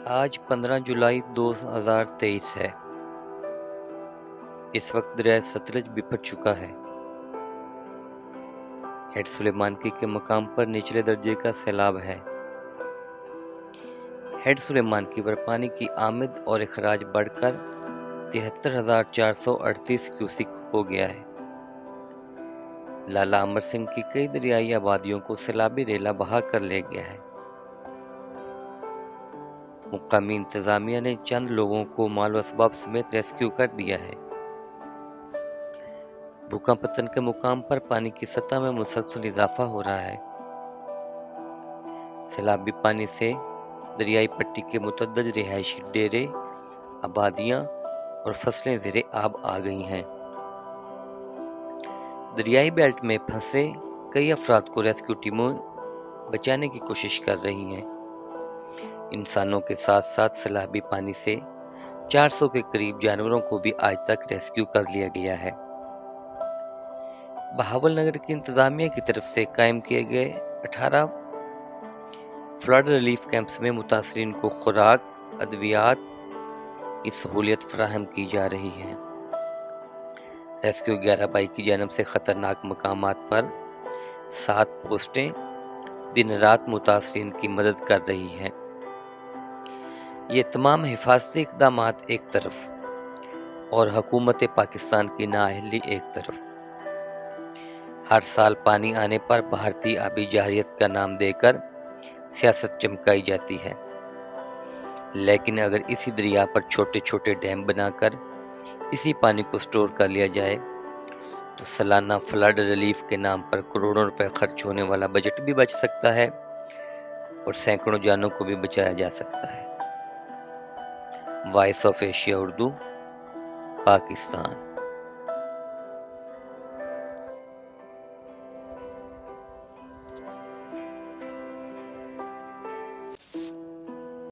آج 15 جولائی 2023 ہے۔ اس وقت دریائے ستلج بپھر چکا ہے۔ ہیڈ سلیمانکی کے مقام پر نچلے درجے کا سیلاب ہے۔ ہیڈ سلیمانکی پر پانی کی آمد اور اخراج بڑھ کر 73,438 کیوسک ہو گیا ہے۔ لالا امر سنگھ کی کئی دریائی آبادیوں کو سیلابی ریلا بہا کر لے گیا ہے۔ مقامی انتظامیہ نے چند لوگوں کو مال و اسباب سمیت ریسکیو کر دیا ہے۔ بھوکا پتن کے مقام پر پانی کی سطح میں مسلسل اضافہ ہو رہا ہے۔ سیلابی پانی سے دریائی پٹی کے متعدد رہائشی ڈیرے، آبادیاں اور فصلیں زیر آب آ گئی ہیں۔ دریائی بیلٹ میں پھنسے کئی افراد کو ریسکیو ٹیمیں بچانے کی کوشش کر رہی ہیں۔ انسانوں کے ساتھ ساتھ سیلابی پانی سے 400 کے قریب جانوروں کو بھی آج تک ریسکیو کر لیا گیا ہے۔ بہاول نگر کی انتظامیہ کی طرف سے قائم کیے گئے 18 فلڈ ریلیف کیمپس میں متاثرین کو خوراک، ادویات کی سہولیت فراہم کی جا رہی ہے۔ ریسکیو 11/22 کی جانب سے خطرناک مقامات پر 7 پوسٹیں دن رات متاثرین کی مدد کر رہی ہیں۔ یہ تمام حفاظتی اقدامات ایک طرف اور حکومت پاکستان کی نااہلی ایک طرف۔ ہر سال پانی آنے پر بھارتی آبی جارحیت کا نام دے کر سیاست چمکائی جاتی ہے، لیکن اگر اسی دریا پر چھوٹے چھوٹے ڈیم بنا کر اسی پانی کو سٹور کر لیا جائے تو سالانہ فلڈ ریلیف کے نام پر کروڑوں روپے خرچ ہونے والا بجٹ بھی بچ سکتا ہے اور سینکڑوں جانوں کو بھی بچایا جا سکتا ہے۔ Voice of Asia Urdu, Pakistan.